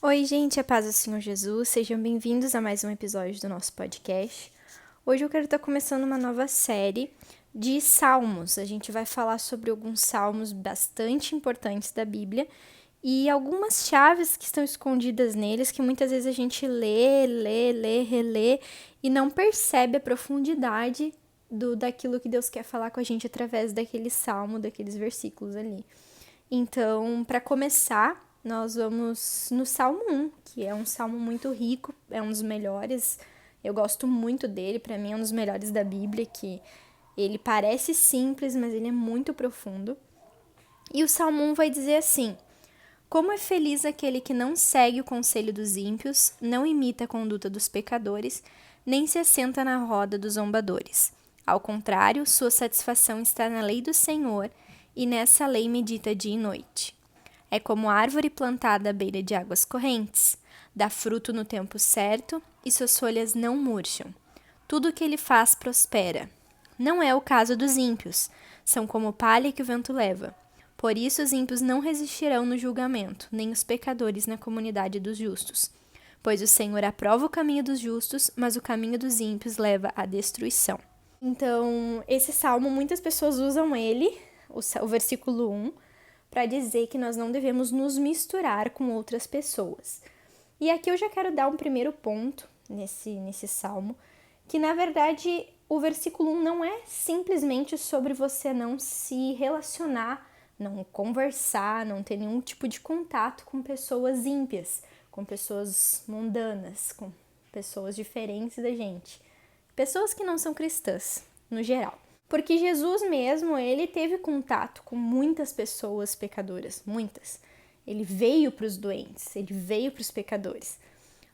Oi, gente, a paz do Senhor Jesus, sejam bem-vindos a mais um episódio do nosso podcast. Hoje eu quero estar começando uma nova série de salmos. A gente vai falar sobre alguns salmos bastante importantes da Bíblia e algumas chaves que estão escondidas neles que muitas vezes a gente relê e não percebe a profundidade daquilo que Deus quer falar com a gente através daquele salmo, daqueles versículos ali. Então, para começar, nós vamos no Salmo 1, que é um salmo muito rico, é um dos melhores. Eu gosto muito dele, para mim é um dos melhores da Bíblia, que ele parece simples, mas ele é muito profundo. E o Salmo 1 vai dizer assim: Como é feliz aquele que não segue o conselho dos ímpios, não imita a conduta dos pecadores, nem se assenta na roda dos zombadores. Ao contrário, sua satisfação está na lei do Senhor, e nessa lei medita dia e noite. É como árvore plantada à beira de águas correntes, dá fruto no tempo certo e suas folhas não murcham. Tudo o que ele faz prospera. Não é o caso dos ímpios, são como palha que o vento leva. Por isso os ímpios não resistirão no julgamento, nem os pecadores na comunidade dos justos. Pois o Senhor aprova o caminho dos justos, mas o caminho dos ímpios leva à destruição. Então, esse salmo, muitas pessoas usam ele, o versículo 1, para dizer que nós não devemos nos misturar com outras pessoas. E aqui eu já quero dar um primeiro ponto nesse salmo, que na verdade o versículo 1 não é simplesmente sobre você não se relacionar, não conversar, não ter nenhum tipo de contato com pessoas ímpias, com pessoas mundanas, com pessoas diferentes da gente. Pessoas que não são cristãs, no geral. Porque Jesus mesmo, ele teve contato com muitas pessoas pecadoras, muitas. Ele veio para os doentes, ele veio para os pecadores.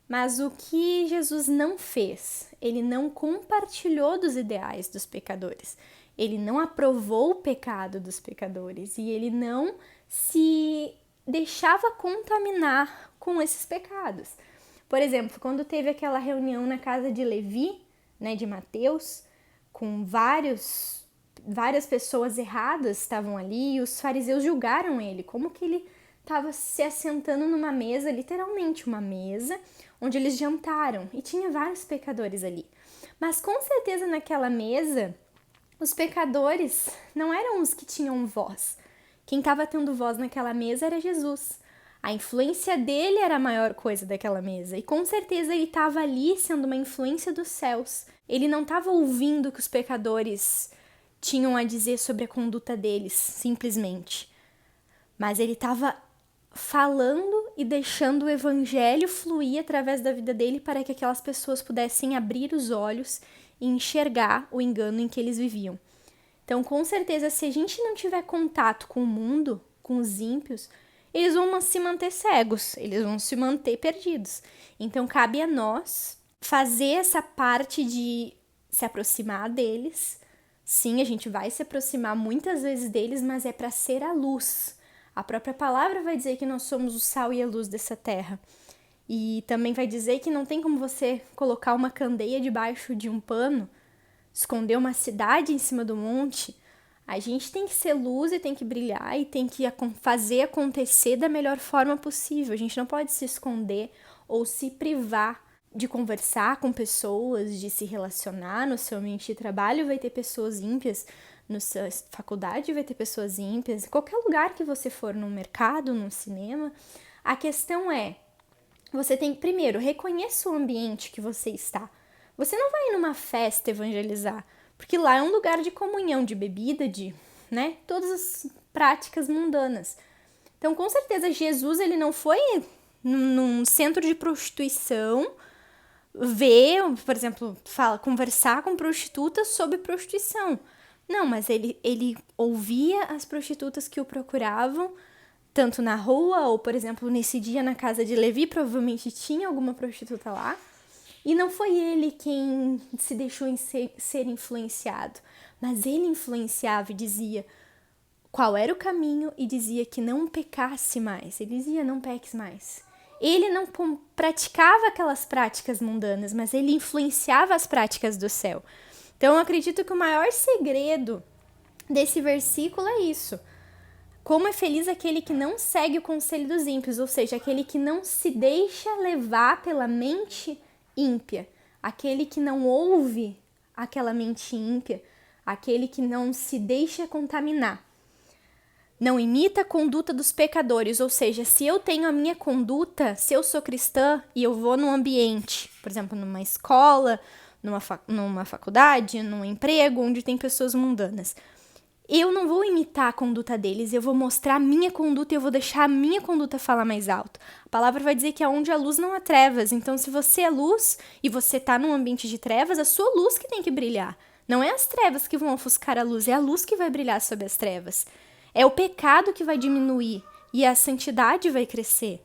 Mas o que Jesus não fez? Ele não compartilhou dos ideais dos pecadores. Ele não aprovou o pecado dos pecadores e ele não se deixava contaminar com esses pecados. Por exemplo, quando teve aquela reunião na casa de Levi, de Mateus, com várias pessoas erradas estavam ali e os fariseus julgaram ele, como que ele estava se assentando numa mesa, literalmente uma mesa, onde eles jantaram e tinha vários pecadores ali. Mas com certeza naquela mesa, os pecadores não eram os que tinham voz. Quem estava tendo voz naquela mesa era Jesus. A influência dele era a maior coisa daquela mesa. E com certeza ele estava ali sendo uma influência dos céus. Ele não estava ouvindo o que os pecadores tinham a dizer sobre a conduta deles, simplesmente. Mas ele estava falando e deixando o evangelho fluir através da vida dele para que aquelas pessoas pudessem abrir os olhos e enxergar o engano em que eles viviam. Então, com certeza, se a gente não tiver contato com o mundo, com os ímpios, eles vão se manter cegos, eles vão se manter perdidos. Então, cabe a nós fazer essa parte de se aproximar deles. Sim, a gente vai se aproximar muitas vezes deles, mas é para ser a luz. A própria palavra vai dizer que nós somos o sal e a luz dessa terra. E também vai dizer que não tem como você colocar uma candeia debaixo de um pano, esconder uma cidade em cima do monte. A gente tem que ser luz e tem que brilhar e tem que fazer acontecer da melhor forma possível. A gente não pode se esconder ou se privar de conversar com pessoas, de se relacionar. No seu ambiente de trabalho vai ter pessoas ímpias, na sua faculdade vai ter pessoas ímpias, em qualquer lugar que você for, no mercado, no cinema. A questão é, você tem que, primeiro, reconheça o ambiente que você está. Você não vai numa festa evangelizar, porque lá é um lugar de comunhão, de bebida, todas as práticas mundanas. Então, com certeza, Jesus, ele não foi num centro de prostituição ver, por exemplo, conversar com prostitutas sobre prostituição. Não, mas ele ouvia as prostitutas que o procuravam, tanto na rua ou, por exemplo, nesse dia na casa de Levi, provavelmente tinha alguma prostituta lá. E não foi ele quem se deixou ser influenciado, mas ele influenciava e dizia qual era o caminho e dizia que não pecasse mais. Ele dizia, não peques mais. Ele não praticava aquelas práticas mundanas, mas ele influenciava as práticas do céu. Então eu acredito que o maior segredo desse versículo é isso. Como é feliz aquele que não segue o conselho dos ímpios, ou seja, aquele que não se deixa levar pela mente ímpia, aquele que não ouve aquela mente ímpia, aquele que não se deixa contaminar. Não imita a conduta dos pecadores, ou seja, se eu tenho a minha conduta, se eu sou cristã e eu vou num ambiente, por exemplo, numa escola, numa faculdade, num emprego onde tem pessoas mundanas, eu não vou imitar a conduta deles, eu vou mostrar a minha conduta e eu vou deixar a minha conduta falar mais alto. A palavra vai dizer que é onde a luz não há trevas, então se você é luz e você está num ambiente de trevas, a sua luz que tem que brilhar. Não é as trevas que vão ofuscar a luz, é a luz que vai brilhar sobre as trevas. É o pecado que vai diminuir e a santidade vai crescer.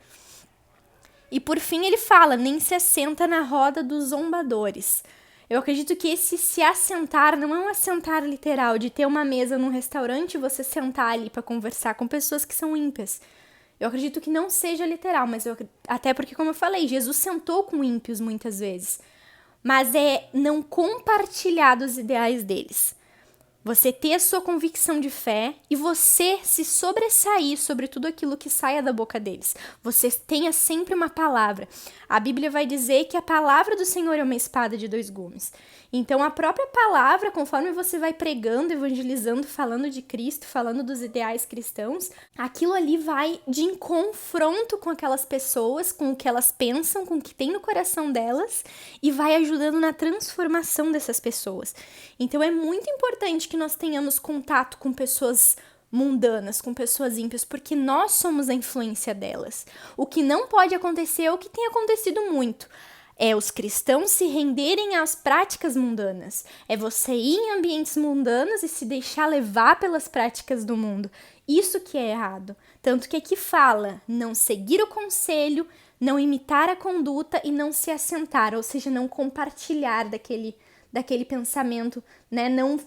E por fim ele fala, nem se assenta na roda dos zombadores. Eu acredito que esse se assentar não é um assentar literal, de ter uma mesa num restaurante e você sentar ali para conversar com pessoas que são ímpias. Eu acredito que não seja literal, mas até porque, como eu falei, Jesus sentou com ímpios muitas vezes. Mas é não compartilhar dos ideais deles. Você ter a sua convicção de fé e você se sobressair sobre tudo aquilo que saia da boca deles. Você tenha sempre uma palavra. A Bíblia vai dizer que a palavra do Senhor é uma espada de 2 gumes. Então a própria palavra, conforme você vai pregando, evangelizando, falando de Cristo, falando dos ideais cristãos, aquilo ali vai de confronto com aquelas pessoas, com o que elas pensam, com o que tem no coração delas e vai ajudando na transformação dessas pessoas. Então é muito importante que nós tenhamos contato com pessoas mundanas, com pessoas ímpias, porque nós somos a influência delas. O que não pode acontecer é o que tem acontecido muito. É os cristãos se renderem às práticas mundanas. É você ir em ambientes mundanos e se deixar levar pelas práticas do mundo. Isso que é errado. Tanto que aqui fala, não seguir o conselho, não imitar a conduta e não se assentar, ou seja, não compartilhar daquele pensamento, né? Não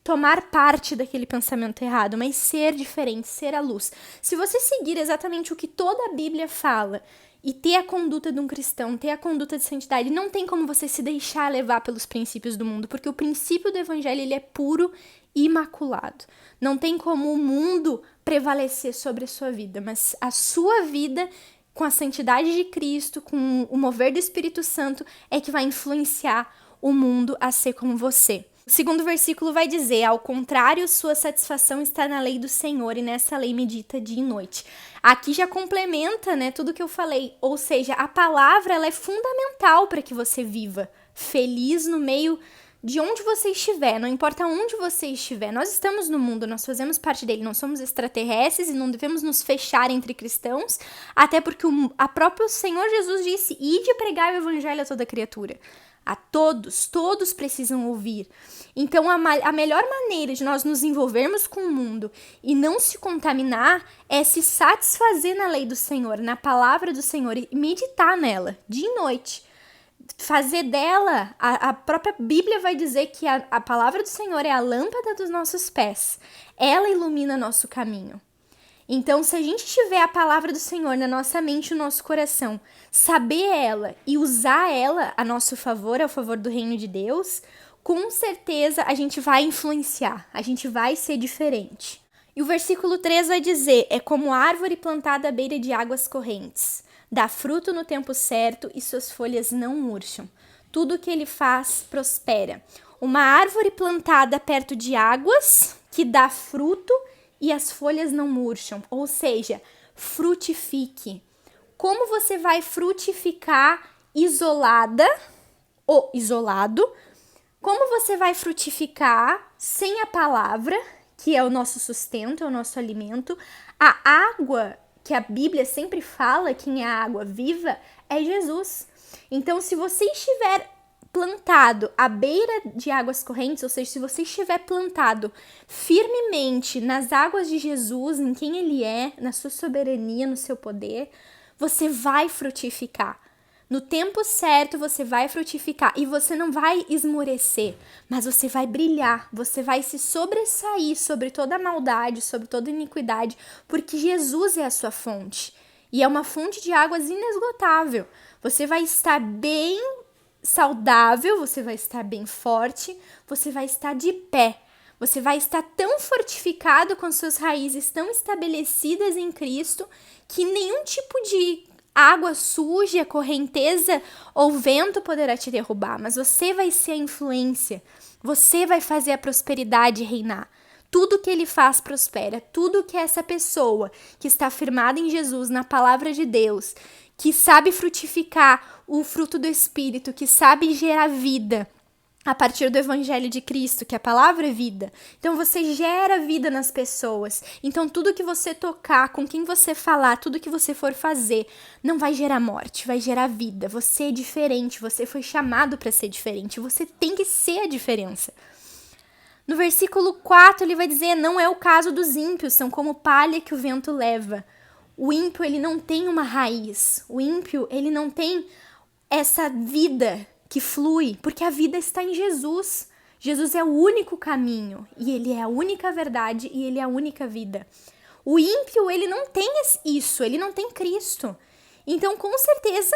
tomar parte daquele pensamento errado, mas ser diferente, ser a luz. Se você seguir exatamente o que toda a Bíblia fala e ter a conduta de um cristão, ter a conduta de santidade, não tem como você se deixar levar pelos princípios do mundo, porque o princípio do evangelho ele é puro e imaculado. Não tem como o mundo prevalecer sobre a sua vida, mas a sua vida com a santidade de Cristo, com o mover do Espírito Santo, é que vai influenciar o mundo a ser como você. O segundo versículo vai dizer, ao contrário, sua satisfação está na lei do Senhor e nessa lei medita dia e noite. Aqui já complementa, né, tudo que eu falei, ou seja, a palavra ela é fundamental para que você viva feliz no meio de onde você estiver, não importa onde você estiver. Nós estamos no mundo, nós fazemos parte dele, não somos extraterrestres e não devemos nos fechar entre cristãos, até porque a próprio Senhor Jesus disse, ide pregar o evangelho a toda criatura. A todos precisam ouvir. Então, a melhor maneira de nós nos envolvermos com o mundo e não se contaminar é se satisfazer na lei do Senhor, na palavra do Senhor e meditar nela, dia e noite. Fazer dela, a própria Bíblia vai dizer que a palavra do Senhor é a lâmpada dos nossos pés. Ela ilumina nosso caminho. Então, se a gente tiver a palavra do Senhor na nossa mente e no nosso coração, saber ela e usar ela a nosso favor, ao favor do reino de Deus, com certeza a gente vai influenciar, a gente vai ser diferente. E o versículo 3 vai dizer, é como árvore plantada à beira de águas correntes, dá fruto no tempo certo e suas folhas não murcham. Tudo que ele faz prospera. Uma árvore plantada perto de águas que dá fruto e as folhas não murcham, ou seja, frutifique. Como você vai frutificar isolada ou isolado? Como você vai frutificar sem a palavra, que é o nosso sustento, é o nosso alimento? A água que a Bíblia sempre fala, quem é a água viva, é Jesus. Então, se você estiver plantado à beira de águas correntes, ou seja, se você estiver plantado firmemente nas águas de Jesus, em quem Ele é, na sua soberania, no seu poder, você vai frutificar. No tempo certo, você vai frutificar e você não vai esmorecer, mas você vai brilhar, você vai se sobressair sobre toda a maldade, sobre toda a iniquidade, porque Jesus é a sua fonte e é uma fonte de águas inesgotável. Você vai estar bem saudável, você vai estar bem forte, você vai estar de pé, Você vai estar tão fortificado com suas raízes tão estabelecidas em Cristo que nenhum tipo de água suja, correnteza ou vento poderá te derrubar, mas você vai ser a influência, você vai fazer a prosperidade reinar. Tudo que ele faz prospera, tudo que essa pessoa que está firmada em Jesus, na palavra de Deus, que sabe frutificar o fruto do Espírito, que sabe gerar vida a partir do Evangelho de Cristo, que a palavra é vida. Então você gera vida nas pessoas. Então tudo que você tocar, com quem você falar, tudo que você for fazer, não vai gerar morte, vai gerar vida. Você é diferente, você foi chamado para ser diferente, você tem que ser a diferença. No versículo 4 ele vai dizer, não é o caso dos ímpios, são como palha que o vento leva. O ímpio, ele não tem uma raiz. O ímpio, ele não tem essa vida que flui, porque a vida está em Jesus. Jesus é o único caminho, e ele é a única verdade, e ele é a única vida. O ímpio, ele não tem isso, ele não tem Cristo. Então, com certeza,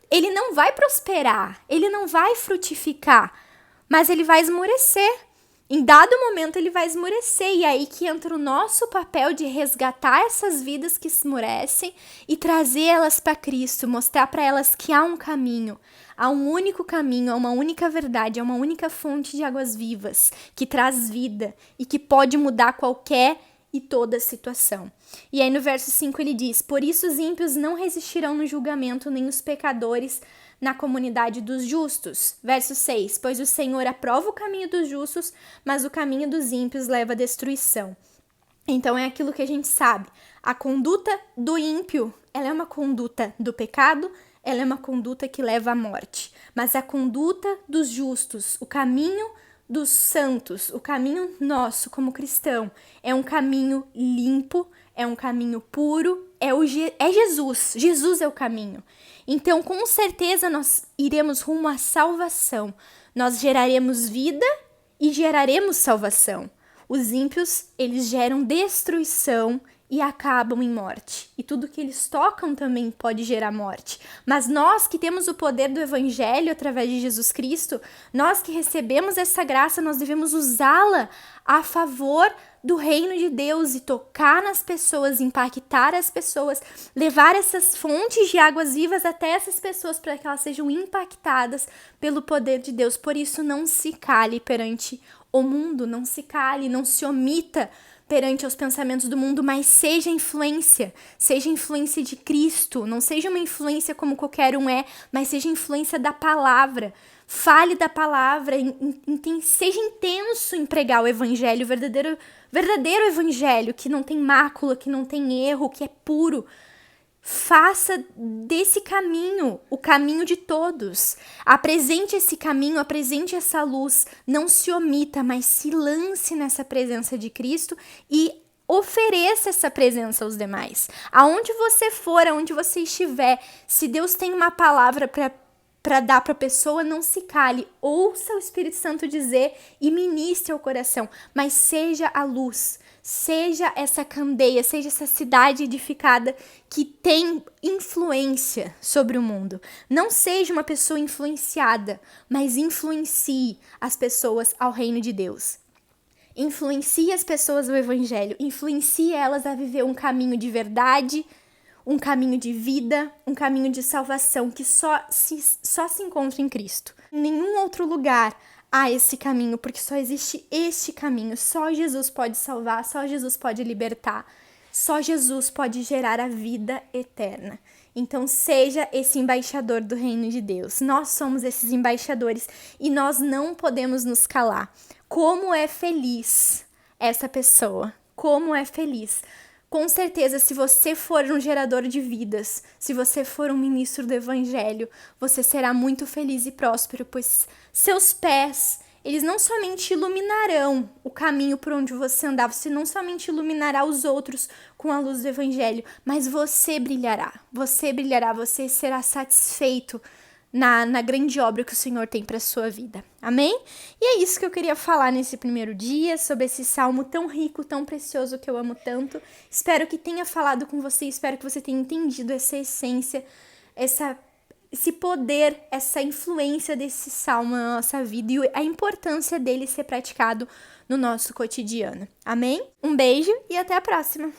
ele não vai prosperar, ele não vai frutificar, mas ele vai esmorecer. Em dado momento ele vai esmorecer, e é aí que entra o nosso papel de resgatar essas vidas que esmorecem e trazer elas para Cristo, mostrar para elas que há um caminho, há um único caminho, há uma única verdade, há uma única fonte de águas vivas que traz vida e que pode mudar qualquer e toda situação. E aí no verso 5 ele diz, por isso os ímpios não resistirão no julgamento, nem os pecadores na comunidade dos justos. Verso 6, pois o Senhor aprova o caminho dos justos, mas o caminho dos ímpios leva à destruição. Então é aquilo que a gente sabe. A conduta do ímpio, ela é uma conduta do pecado, ela é uma conduta que leva à morte. Mas a conduta dos justos, o caminho dos santos, o caminho nosso como cristão, é um caminho limpo, é um caminho puro, é Jesus. Jesus é o caminho. Então, com certeza, nós iremos rumo à salvação. Nós geraremos vida e geraremos salvação. Os ímpios, eles geram destruição e acabam em morte. E tudo que eles tocam também pode gerar morte. Mas nós que temos o poder do Evangelho através de Jesus Cristo, nós que recebemos essa graça, nós devemos usá-la a favor do reino de Deus e tocar nas pessoas, impactar as pessoas, levar essas fontes de águas vivas até essas pessoas para que elas sejam impactadas pelo poder de Deus. Por isso, não se cale perante o mundo, não se cale, não se omita perante os pensamentos do mundo, mas seja influência de Cristo, não seja uma influência como qualquer um é, mas seja influência da palavra. Fale da palavra, seja intenso em pregar o evangelho, o verdadeiro evangelho, que não tem mácula, que não tem erro, que é puro. Faça desse caminho o caminho de todos. Apresente esse caminho, apresente essa luz. Não se omita, mas se lance nessa presença de Cristo e ofereça essa presença aos demais. Aonde você for, aonde você estiver, se Deus tem uma palavra para dar para a pessoa, não se cale. Ouça o Espírito Santo dizer e ministre ao coração, mas seja a luz. Seja essa candeia, seja essa cidade edificada que tem influência sobre o mundo. Não seja uma pessoa influenciada, mas influencie as pessoas ao reino de Deus. Influencie as pessoas ao evangelho, influencie elas a viver um caminho de verdade, um caminho de vida, um caminho de salvação que só se encontra em Cristo. Em nenhum outro lugar há esse caminho, porque só existe este caminho. Só Jesus pode salvar, só Jesus pode libertar, só Jesus pode gerar a vida eterna. Então seja esse embaixador do reino de Deus. Nós somos esses embaixadores e nós não podemos nos calar. Como é feliz essa pessoa, como é feliz. Com certeza, se você for um gerador de vidas, se você for um ministro do evangelho, você será muito feliz e próspero, pois seus pés, eles não somente iluminarão o caminho por onde você andar, você não somente iluminará os outros com a luz do evangelho, mas você brilhará, você será satisfeito na grande obra que o Senhor tem para a sua vida. Amém? E é isso que eu queria falar nesse primeiro dia, sobre esse salmo tão rico, tão precioso, que eu amo tanto. Espero que tenha falado com você, espero que você tenha entendido essa essência, esse poder, essa influência desse salmo na nossa vida e a importância dele ser praticado no nosso cotidiano. Amém? Um beijo e até a próxima!